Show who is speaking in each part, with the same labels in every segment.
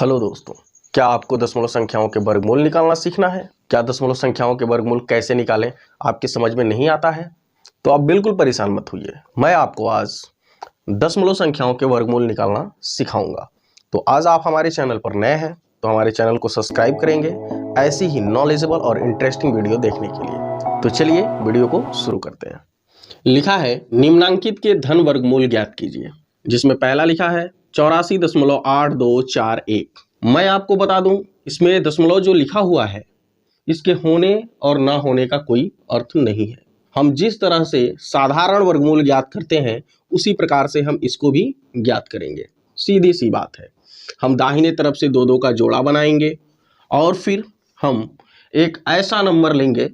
Speaker 1: Hello दोस्तों, क्या आपको दशमलव संख्याओं के वर्गमूल निकालना सीखना है? क्या दशमलव संख्याओं के वर्गमूल कैसे निकालें आपकी समझ में नहीं आता है? तो आप बिल्कुल परेशान मत होइए, मैं आपको आज दशमलव संख्याओं के वर्गमूल निकालना सिखाऊंगा। तो आज आप हमारे चैनल पर नए हैं तो हमारे चैनल को सब्सक्राइब करेंगे ऐसी ही नॉलेजेबल और इंटरेस्टिंग वीडियो देखने के लिए। तो चलिए वीडियो को शुरू करते हैं। लिखा है निम्नांकित के धन वर्गमूल ज्ञात कीजिए, जिसमें पहला लिखा है 84.8241। मैं आपको बता दूं, इसमें दशमलव जो लिखा हुआ है इसके होने और ना होने का कोई अर्थ नहीं है। हम जिस तरह से साधारण वर्गमूल ज्ञात करते हैं उसी प्रकार से हम इसको भी ज्ञात करेंगे। सीधी सी बात है, हम दाहिने तरफ से दो दो का जोड़ा बनाएंगे और फिर हम एक ऐसा नंबर लेंगे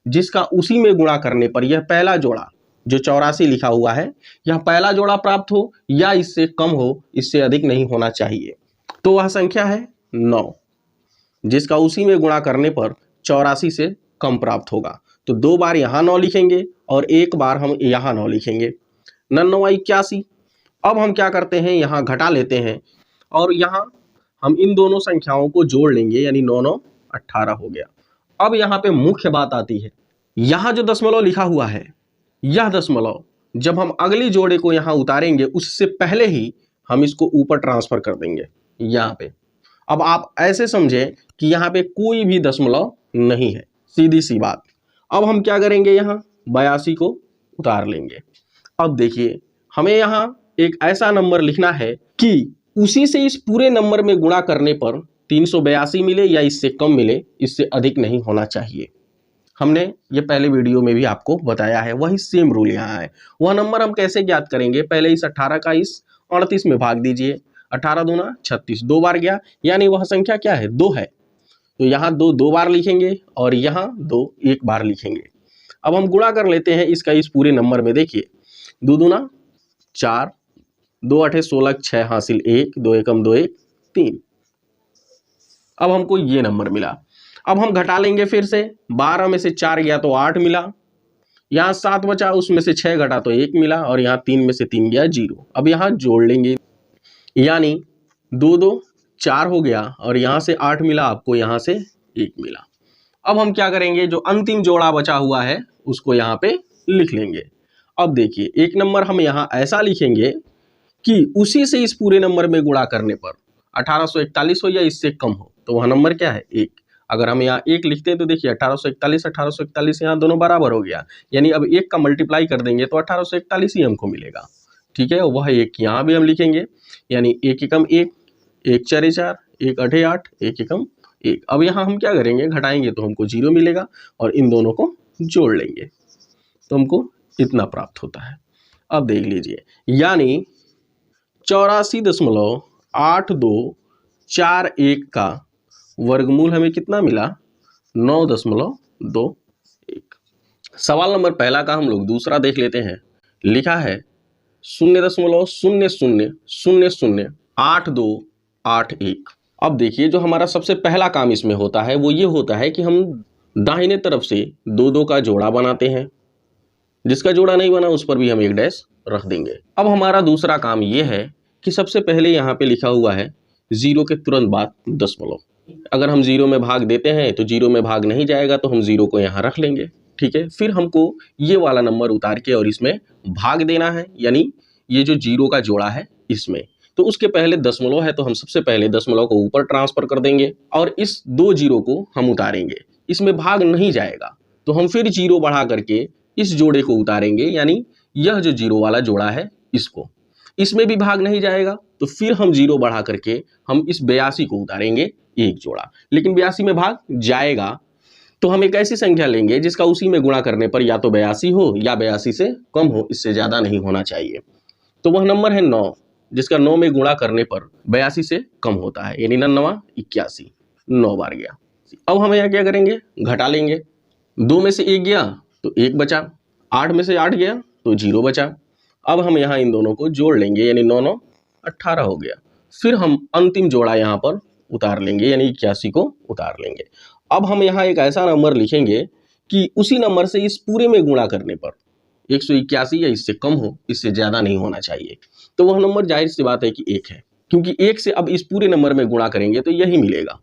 Speaker 1: जिसका उसी में गुणा करने पर यह पहला जोड़ा जो 84 लिखा हुआ है यह पहला जोड़ा प्राप्त हो या इससे कम हो, इससे अधिक नहीं होना चाहिए। तो वह संख्या है 9, जिसका उसी में गुणा करने पर 84 से कम प्राप्त होगा। तो दो बार यहाँ 9 लिखेंगे और एक बार हम यहाँ 9 लिखेंगे। 9 81। अब हम क्या करते हैं, यहाँ घटा लेते हैं और यहाँ हम इन दोनों संख्याओं को जोड़ लेंगे, यानी 9 9 18 हो गया। अब यहाँ पे मुख्य बात आती है, यहाँ जो दशमलव लिखा हुआ है यह दशमलव जब हम अगली जोड़े को यहाँ उतारेंगे उससे पहले ही हम इसको ऊपर ट्रांसफर कर देंगे यहाँ पे। अब आप ऐसे समझें कि यहाँ पे कोई भी दशमलव नहीं है, सीधी सी बात। अब हम क्या करेंगे, यहाँ 82 को उतार लेंगे। अब देखिए हमें यहाँ एक ऐसा नंबर लिखना है कि उसी से इस पूरे नंबर में गुणा करने पर 382 मिले या इससे कम मिले, इससे अधिक नहीं होना चाहिए। हमने ये पहले वीडियो में भी आपको बताया है, वही सेम रूल यहाँ है। वह नंबर हम कैसे ज्ञात करेंगे, पहले इस 18 का इस 38 में भाग दीजिए। 18 दूना 36, दो बार गया, यानी वह संख्या क्या है, 2 है। तो यहाँ दो बार लिखेंगे और यहाँ 2 एक बार लिखेंगे। अब हम गुणा कर लेते हैं इसका इस पूरे नंबर में। देखिए 2 दूना 4, 2 8 16, 6 हासिल 1, 2 एकम 2 1 3। अब हमको ये नंबर मिला। अब हम घटा लेंगे फिर से, 12 में से 4 गया तो 8 मिला, यहाँ 7 बचा उसमें से 6 घटा तो 1 मिला और यहाँ 3 में से 3 गया 0। अब यहाँ जोड़ लेंगे, यानी 2 2 4 हो गया और यहाँ से 8 मिला आपको, यहाँ से 1 मिला। अब हम क्या करेंगे, जो अंतिम जोड़ा बचा हुआ है उसको यहाँ पे लिख लेंगे। अब देखिए एक नंबर हम यहाँ ऐसा लिखेंगे कि उसी से इस पूरे नंबर में गुणा करने पर 1841 हो या इससे कम हो, तो वह नंबर क्या है, 1। अगर हम यहाँ 1 लिखते हैं तो देखिए 1841 यहाँ दोनों बराबर हो गया, यानी अब 1 का मल्टीप्लाई कर देंगे तो 1841 ही हमको मिलेगा। ठीक है, वह 1 यहाँ भी हम लिखेंगे, यानी 1 एकम 1, 1 4 4, 1 8 8, 1 एकम 1। अब यहाँ हम क्या करेंगे, घटाएंगे तो हमको 0 मिलेगा और इन दोनों को जोड़ लेंगे तो हमको इतना प्राप्त होता है। अब देख लीजिए, यानी 84.8241 का वर्गमूल हमें कितना मिला, 9.21। सवाल नंबर पहला का हम लोग दूसरा देख लेते हैं। लिखा है 0.00008281। अब देखिए जो हमारा सबसे पहला काम इसमें होता है वो ये होता है कि हम दाहिने तरफ से दो दो का जोड़ा बनाते हैं, जिसका जोड़ा नहीं बना उस पर भी हम एक डैश रख देंगे। अब हमारा दूसरा काम ये है कि सबसे पहले यहाँ पे लिखा हुआ है 0 के तुरंत बाद दशमलव। अगर हम 0 में भाग देते हैं तो 0 में भाग नहीं जाएगा तो हम 0 को यहाँ रख लेंगे। ठीक है, फिर हमको ये वाला नंबर उतार के और इसमें भाग देना है, यानी ये जो 0 का जोड़ा है इसमें। तो उसके पहले दशमलव है तो हम सबसे पहले दशमलव को ऊपर ट्रांसफर कर देंगे और इस 2 0 को हम उतारेंगे, इसमें भाग नहीं जाएगा तो हम फिर 0 बढ़ा करके इस जोड़े को उतारेंगे, यानी यह जो 0 वाला जोड़ा है इसको, इसमें भी भाग नहीं जाएगा तो फिर हम 0 बढ़ा करके हम इस 82 को उतारेंगे एक जोड़ा, लेकिन 82 में भाग जाएगा तो हम एक ऐसी संख्या लेंगे जिसका उसी में गुणा करने पर या तो 82 हो या 82 से कम हो, इससे ज़्यादा नहीं होना चाहिए। तो वह नंबर है 9, जिसका 9 में गुणा करने पर 82 से कम होता है, यानी 9 81, 9 बार गया। अब हम यहाँ क्या करेंगे, घटा लेंगे। 2 में से 1 गया तो 1 बचा, 8 में से 8 गया तो 0 बचा। अब हम यहाँ इन दोनों को जोड़ लेंगे, यानी 9 9 18 हो गया। फिर हम अंतिम जोड़ा यहाँ पर उतार लेंगे, यानी 81 को उतार लेंगे। अब हम यहाँ एक ऐसा नंबर लिखेंगे कि उसी नंबर से इस पूरे में गुणा करने पर 181 या इससे कम हो, इससे ज़्यादा नहीं होना चाहिए। तो वह नंबर जाहिर सी बात है कि 1 है। क्योंकि 1 से अब इस पूरे नंबर में गुणा करेंगे तो यही मिलेगा।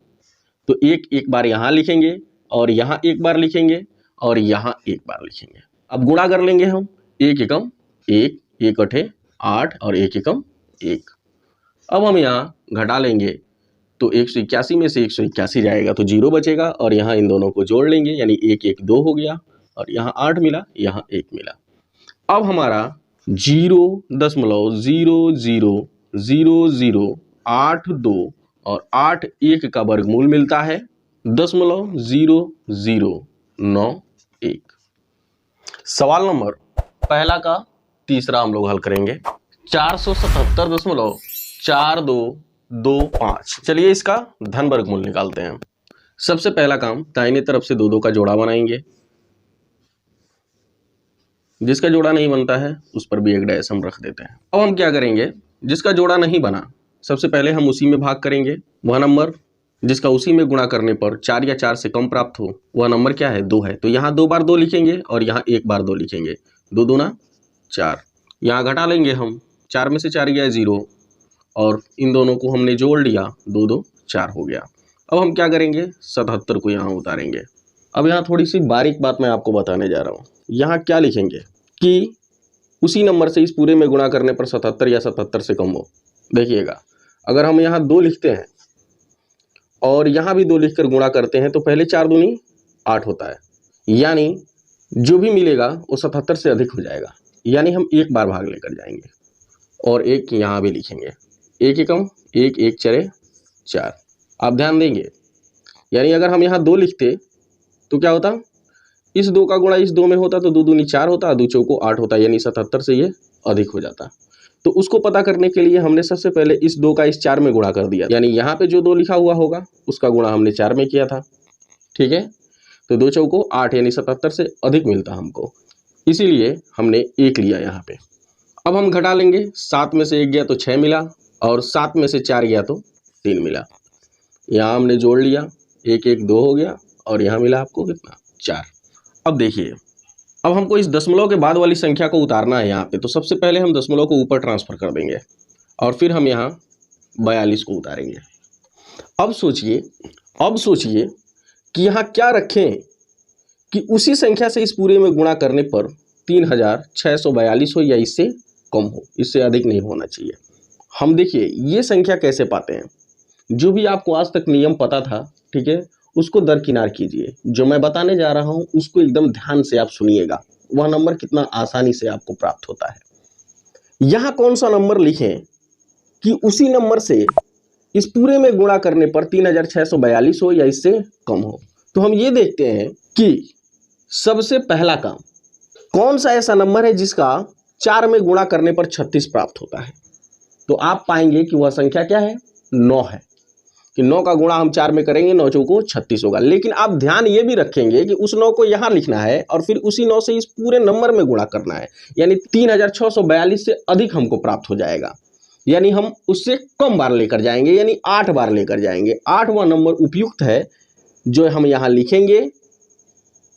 Speaker 1: तो एक बार यहाँ लिखेंगे और यहाँ एक बार लिखेंगे और यहाँ एक बार लिखेंगे। अब गुणा कर लेंगे हम, 1 एकम 1, 1 अठे 8 और 1 एकम 1। अब हम यहाँ घटा लेंगे तो 181 में से 181 जाएगा तो 0 बचेगा और यहाँ इन दोनों को जोड़ लेंगे, यानी 1 1 2 हो गया और यहाँ 8 मिला, यहाँ 1 मिला। अब हमारा 0.000082 और 8 1 का वर्गमूल मिलता है 0.0091। सवाल नंबर पहला का तीसरा हम लोग हल करेंगे। 477.4225। चलिए इसका धन वर्गमूल निकालते हैं। सबसे पहला काम, दाहिने तरफ से 2 2 का जोड़ा बनाएंगे। जिसका जोड़ा नहीं बनता है उस पर भी एक डैश हम रख देते हैं। अब हम क्या करेंगे, जिसका जोड़ा नहीं बना सबसे पहले हम उसी में भाग करेंगे। वह नंबर जिसका उसी में गुणा करने पर 4 या 4 से कम प्राप्त हो वह नंबर क्या है, 2 है। तो यहाँ 2 बार 2 लिखेंगे और यहाँ 1 बार 2 लिखेंगे। 2 दूना 4। यहाँ घटा लेंगे हम, 4 में से 4 गया 0 और इन दोनों को हमने जोड़ लिया, 2 2 4 हो गया। अब हम क्या करेंगे, 77 को यहाँ उतारेंगे। अब यहाँ थोड़ी सी बारीक बात मैं आपको बताने जा रहा हूँ। यहाँ क्या लिखेंगे कि उसी नंबर से इस पूरे में गुणा करने पर 77 या 77 से कम हो। देखिएगा, अगर हम यहाँ 2 लिखते हैं और यहाँ भी 2 लिखकर गुणा करते हैं तो पहले 4 दूनी 8 होता है, यानी जो भी मिलेगा वो 77 से अधिक हो जाएगा। यानी हम एक बार भाग लेकर जाएंगे और एक यहाँ भी लिखेंगे। 1 एकम 1, 1 चरे 4। आप ध्यान देंगे, यानी अगर हम यहाँ 2 लिखते तो क्या होता, इस 2 का गुणा इस 2 में होता तो 2 दूनी 4 होता, 2 चौको 8 होता, यानी 77 से ये अधिक हो जाता। तो उसको पता करने के लिए हमने सबसे पहले इस 2 का इस 4 में गुणा कर दिया, यानी यहाँ पे जो 2 लिखा हुआ होगा उसका गुणा हमने 4 में किया था। ठीक है, तो 2 चौको 8 यानी 77 से अधिक मिलता हमको, इसीलिए हमने 1 लिया यहाँ पे। अब हम घटा लेंगे, 7 में से 1 गया तो 6 मिला और 7 में से 4 गया तो 3 मिला। यहाँ हमने जोड़ लिया, 1 1 2 हो गया और यहाँ मिला आपको कितना, 4। अब देखिए, अब हमको इस दशमलव के बाद वाली संख्या को उतारना है यहाँ पे। तो सबसे पहले हम दशमलव को ऊपर ट्रांसफर कर देंगे और फिर हम यहाँ 42 को उतारेंगे। अब सोचिए कि यहाँ क्या रखें कि उसी संख्या से इस पूरे में गुणा करने पर 3642 हो या इससे कम हो, इससे अधिक नहीं होना चाहिए। हम देखिए ये संख्या कैसे पाते हैं, जो भी आपको आज तक नियम पता था, ठीक है, उसको दरकिनार कीजिए। जो मैं बताने जा रहा हूँ उसको एकदम ध्यान से आप सुनिएगा, वह नंबर कितना आसानी से आपको प्राप्त होता है। यहाँ कौन सा नंबर लिखें कि उसी नंबर से इस पूरे में गुणा करने पर 3642 हो या इससे कम हो। तो हम ये देखते हैं कि सबसे पहला काम, कौन सा ऐसा नंबर है जिसका 4 में गुणा करने पर 36 प्राप्त होता है। तो आप पाएंगे कि वह संख्या क्या है, 9 है, कि 9 का गुणा हम 4 में करेंगे, 9 चौको 36 होगा। लेकिन आप ध्यान ये भी रखेंगे कि उस 9 को यहाँ लिखना है और फिर उसी 9 से इस पूरे नंबर में गुणा करना है, यानी 3642 से अधिक हमको प्राप्त हो जाएगा, यानी हम उससे कम बार लेकर जाएंगे, यानी 8 बार लेकर जाएंगे। 8वां नंबर उपयुक्त है जो हम यहाँ लिखेंगे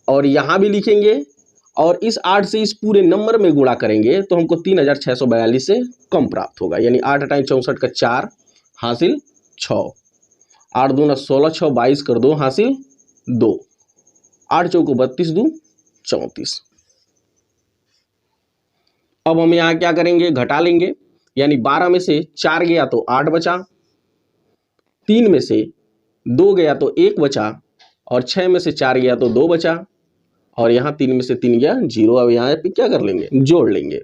Speaker 1: और यहाँ भी लिखेंगे और इस 8 से इस पूरे नंबर में गुणा करेंगे तो हमको 3642 से कम प्राप्त होगा, यानी 8 × 64 का 4 हासिल 6, 8 दूना 16, 6 22 कर 2 हासिल 2, 8 चौको 32 2 34। अब हम यहाँ क्या करेंगे, घटा लेंगे, यानी 12 में से 4 गया तो 8 बचा, 3 में से 2 गया तो 1 बचा और 6 में से 4 गया तो 2 बचा और यहाँ 3 में से 3 गया 0। अब यहाँ पे क्या कर लेंगे, जोड़ लेंगे।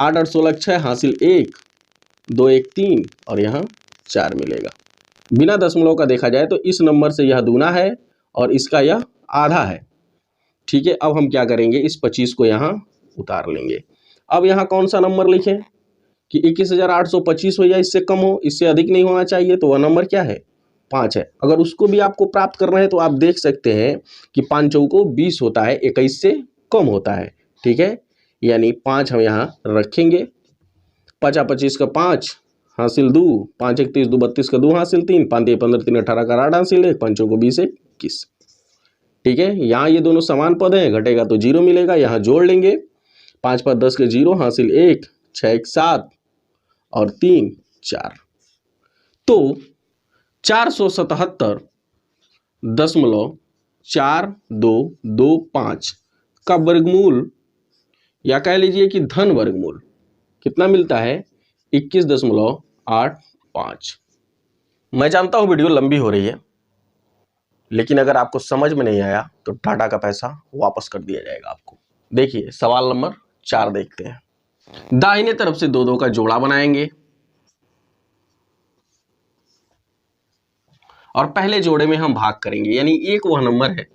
Speaker 1: 8 8 16 6 हासिल 1, 2 1 3 और यहाँ 4 मिलेगा। बिना दशमलव का देखा जाए तो इस नंबर से यह दूना है और इसका यह आधा है। ठीक है, अब हम क्या करेंगे, इस 25 को यहाँ उतार लेंगे। अब यहाँ कौन सा नंबर लिखें कि 21825 हो या इससे कम हो, इससे अधिक नहीं होना चाहिए, तो वह नंबर क्या है, 5 है। अगर उसको भी आपको प्राप्त करना है तो आप देख सकते हैं कि 5 चौको 20 होता है, 21 से कम होता है। ठीक है, यानी 5 हम यहाँ रखेंगे। 5 25 का 5 हासिल 2, 5 1 30 2 32 का 2 हासिल 3, 5 3 15 3 18 का 8 हासिल 1, 5 चौको 20 21। ठीक है, यहाँ ये दोनों समान पद हैं, घटेगा तो 0 मिलेगा, यहाँ जोड़ लेंगे। 5 5 10 के 0 हासिल 1, 6 1 7 और 3 4। तो 477.4225 का वर्गमूल या कह लीजिए कि धन वर्गमूल कितना मिलता है? 21.85। मैं जानता हूं वीडियो लंबी हो रही है, लेकिन अगर आपको समझ में नहीं आया तो टाटा का पैसा वापस कर दिया जाएगा आपको। देखिए सवाल नंबर 4 देखते हैं। दाहिने तरफ से 2 2 का जोड़ा बनाएंगे और पहले जोड़े में हम भाग करेंगे, यानी एक वह नंबर है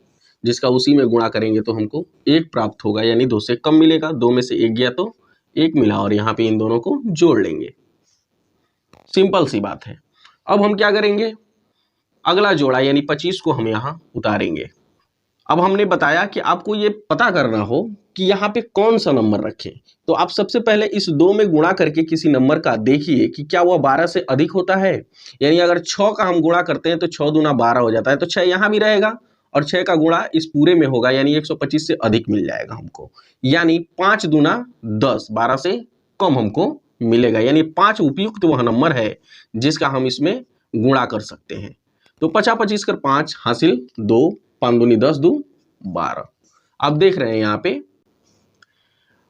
Speaker 1: जिसका उसी में गुणा करेंगे तो हमको 1 प्राप्त होगा, यानी 2 से कम मिलेगा। 2 में से 1 गया तो 1 मिला और यहाँ पे इन दोनों को जोड़ लेंगे। सिंपल सी बात है। अब हम क्या करेंगे? अगला जोड़ा यानी 25 को हम यहाँ उतारेंगे। अब हमने बताया कि आपको ये पता करना हो कि यहाँ पे कौन सा नंबर रखें, तो आप सबसे पहले इस 2 में गुणा करके किसी नंबर का देखिए कि क्या वह 12 से अधिक होता है। यानी अगर 6 का हम गुणा करते हैं तो 6 दूना 12 हो जाता है, तो 6 यहाँ भी रहेगा और 6 का गुणा इस पूरे में होगा, यानी 125 से अधिक मिल जाएगा हमको। यानी 5 दूना 10, 12 से कम हमको मिलेगा। यानी 5 उपयुक्त वह नंबर है जिसका हम इसमें गुणा कर सकते हैं। तो 50 25 कर 5 हासिल 2, 5 दूनी 10, 2 12। आप देख रहे हैं यहाँ पे,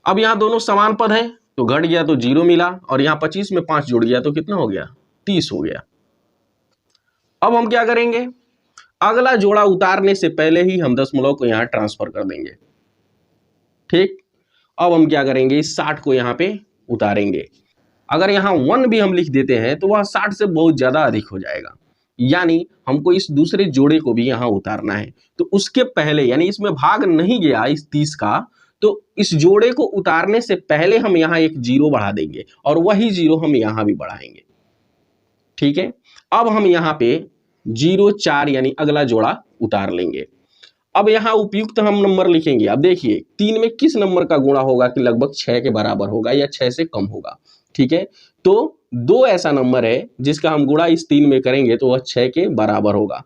Speaker 1: अब यहाँ दोनों समान पद है तो घट गया तो 0 मिला और यहाँ 25 में 5 जुड़ गया तो कितना हो गया? 30 हो गया। अब हम क्या करेंगे? अगला जोड़ा उतारने से पहले ही हम दशमलव को यहाँ ट्रांसफर कर देंगे। ठीक, अब हम क्या करेंगे? इस 60 को यहाँ पे उतारेंगे। अगर यहाँ 1 भी हम लिख देते हैं तो वह 60 से बहुत ज्यादा अधिक हो जाएगा, यानी हमको इस दूसरे जोड़े को भी यहाँ उतारना है। तो उसके पहले, यानी इसमें भाग नहीं गया इस 30 का, तो इस जोड़े को उतारने से पहले हम यहाँ एक 0 बढ़ा देंगे और वही 0 हम यहाँ भी बढ़ाएंगे। ठीक है, अब हम यहाँ पे 0 4 यानी अगला जोड़ा उतार लेंगे। अब यहाँ उपयुक्त हम नंबर लिखेंगे। अब देखिए 3 में किस नंबर का गुणा होगा कि लगभग 6 के बराबर होगा या 6 से कम होगा। ठीक है, तो 2 ऐसा नंबर है जिसका हम गुणा इस 3 में करेंगे तो वह 6 के बराबर होगा।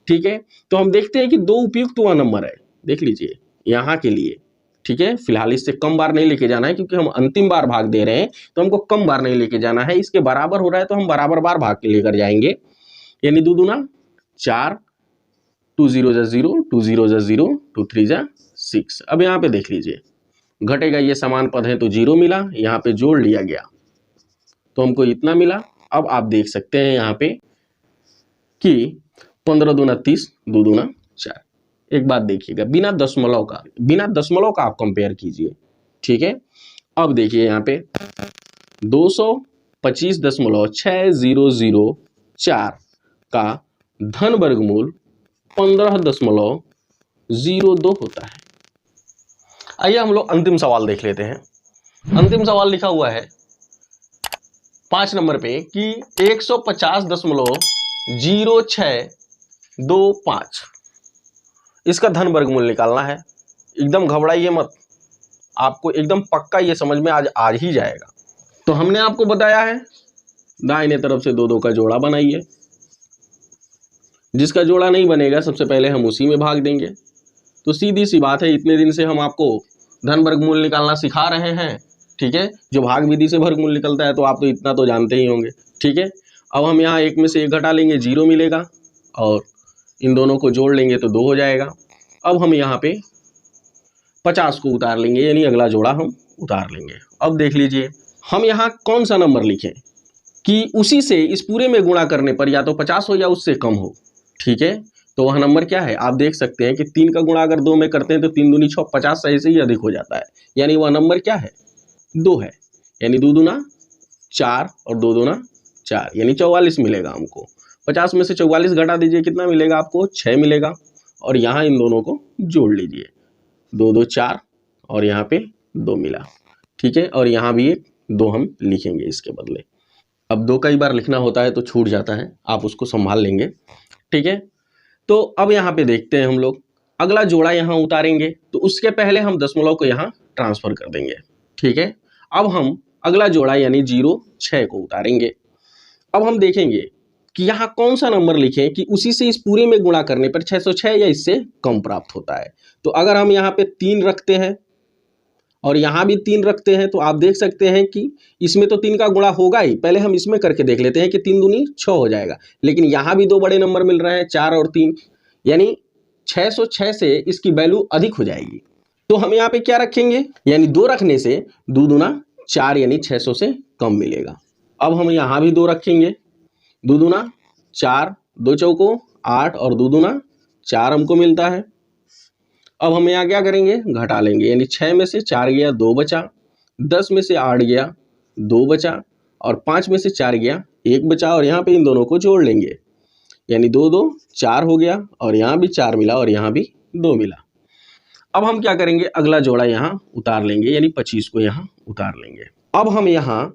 Speaker 1: ठीक है, तो हम देखते हैं कि 2 उपयुक्त वह नंबर है। देख लीजिए यहाँ के लिए। ठीक है, फिलहाल इससे कम बार नहीं लेके जाना है क्योंकि हम अंतिम बार भाग दे रहे हैं, तो हमको कम बार नहीं लेके जाना है। इसके बराबर हो रहा है तो हम बराबर बार भाग के लेकर जाएंगे। यानी 2 दूना 4, 2 0 जा 0, 2 0 जा 0, 2 3 जा 6। अब यहाँ पे देख लीजिए घटेगा, ये समान पद है तो 0 मिला, यहाँ पे जोड़ लिया गया तो हमको इतना मिला। अब आप देख सकते हैं यहाँ पे कि 15 दूना 30, 2 दूना 4। एक बात देखिएगा, बिना दशमलव का आप कंपेयर कीजिए। ठीक है, अब देखिए यहाँ पे 225.6004 का धन वर्गमूल 15.02 होता है। आइए हम लोग अंतिम सवाल देख लेते हैं। अंतिम सवाल लिखा हुआ है 5 नंबर पे कि 150.0625 इसका धन वर्गमूल निकालना है। एकदम घबराइए मत, आपको एकदम पक्का ये समझ में आज ही जाएगा। तो हमने आपको बताया है दाहिने तरफ से 2 2 का जोड़ा बनाइए। जिसका जोड़ा नहीं बनेगा सबसे पहले हम उसी में भाग देंगे। तो सीधी सी बात है, इतने दिन से हम आपको धन वर्गमूल निकालना सिखा रहे हैं। ठीक है, जो भाग विधि से वर्गमूल निकलता है तो आप तो इतना तो जानते ही होंगे। ठीक है, अब हम यहाँ 1 में से 1 घटा लेंगे, 0 मिलेगा और इन दोनों को जोड़ लेंगे तो 2 हो जाएगा। अब हम यहाँ पे 50 को उतार लेंगे, यानी अगला जोड़ा हम उतार लेंगे। अब देख लीजिए हम यहाँ कौन सा नंबर लिखें कि उसी से इस पूरे में गुणा करने पर या तो 50 हो या उससे कम हो। ठीक है, तो वह नंबर क्या है? आप देख सकते हैं कि 3 का गुणा अगर 2 में करते हैं तो 3 दूनी 6, 50 सही से ही अधिक हो जाता है। यानी वह नंबर क्या है? 2 है। यानी 2 दूना 4 और 2 दूना 4, यानी 44 मिलेगा हमको। 50 में से 44 घटा दीजिए, कितना मिलेगा आपको? 6 मिलेगा। और यहाँ इन दोनों को जोड़ लीजिए, 2 2 4 और यहाँ पे 2 मिला। ठीक है, और यहाँ भी एक 2 हम लिखेंगे इसके बदले। अब 2 कई बार लिखना होता है तो छूट जाता है, आप उसको संभाल लेंगे। ठीक है, तो अब यहाँ पे देखते हैं हम लोग अगला जोड़ा यहाँ उतारेंगे, तो उसके पहले हम दशमलव को यहाँ ट्रांसफर कर देंगे। ठीक है, अब हम अगला जोड़ा यानी 0 6 को उतारेंगे। अब हम देखेंगे कि यहाँ कौन सा नंबर लिखें कि उसी से इस पूरे में गुणा करने पर 606 या इससे कम प्राप्त होता है। तो अगर हम यहाँ पे 3 रखते हैं और यहाँ भी 3 रखते हैं, तो आप देख सकते हैं कि इसमें तो 3 का गुणा होगा ही। पहले हम इसमें करके देख लेते हैं कि 3 दूनी 6 हो जाएगा, लेकिन यहाँ भी 2 बड़े नंबर मिल रहे हैं, 4 और 3, यानी 606 से इसकी वैल्यू अधिक हो जाएगी। तो हम यहाँ पे क्या रखेंगे, यानी 2 रखने से 2 दूना 4 यानी 600 से कम मिलेगा। अब हम यहाँ भी 2 रखेंगे, 2 दूना 4, 2 चौको 8 और 2 दूना 4 हमको मिलता है। अब हम यहाँ क्या करेंगे, घटा लेंगे, यानी 6 में से 4 गया 2 बचा, 10 में से 8 गया 2 बचा, और 5 में से 4 गया 1 बचा, और यहाँ पे इन दोनों को जोड़ लेंगे, यानी 2 2 4 हो गया, और यहाँ भी 4 मिला और यहाँ भी 2 मिला। अब हम क्या करेंगे, अगला जोड़ा यहाँ उतार लेंगे, यानी 25 को यहाँ उतार लेंगे। अब हम यहाँ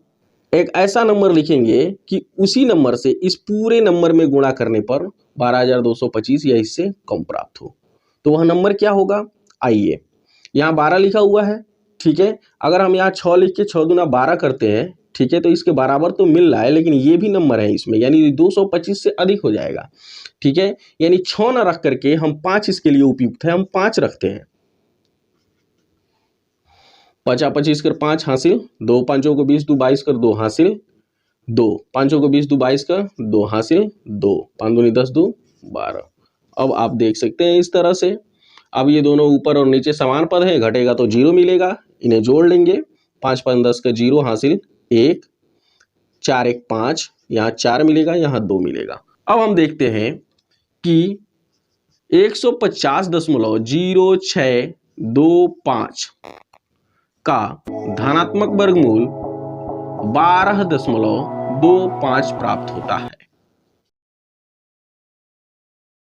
Speaker 1: एक ऐसा नंबर लिखेंगे कि उसी नंबर से इस पूरे नंबर में गुणा करने पर 12,225 या इससे कम प्राप्त हो। तो वह नंबर क्या होगा, आइए, यहाँ 12 लिखा हुआ है, ठीक है। अगर हम यहाँ 6 लिख के 6 दूना 12 करते हैं, ठीक है, तो इसके बराबर तो मिल रहा है, लेकिन ये भी नंबर है इसमें, यानी 225 से अधिक हो जाएगा, ठीक है। यानी 6 ना रख करके हम 5 इसके लिए उपयुक्त है, हम 5 रखते हैं। 5 25 कर 5 हासिल, 2 5 को 20 2 22 कर 2 हासिल, 2 5 को 20 2 22 कर 2 हासिल, 2 5 दूनी 10 2 12। अब आप देख सकते हैं इस तरह से। अब ये दोनों ऊपर और नीचे समान पद है, घटेगा तो 0 मिलेगा, इन्हें जोड़ लेंगे, 5 5 10 का 0 हासिल 1, 4 1 5, यहाँ 4 मिलेगा, यहाँ 2 मिलेगा। अब हम देखते हैं कि 150.0625 का धनात्मक वर्गमूल 12.25 प्राप्त होता है।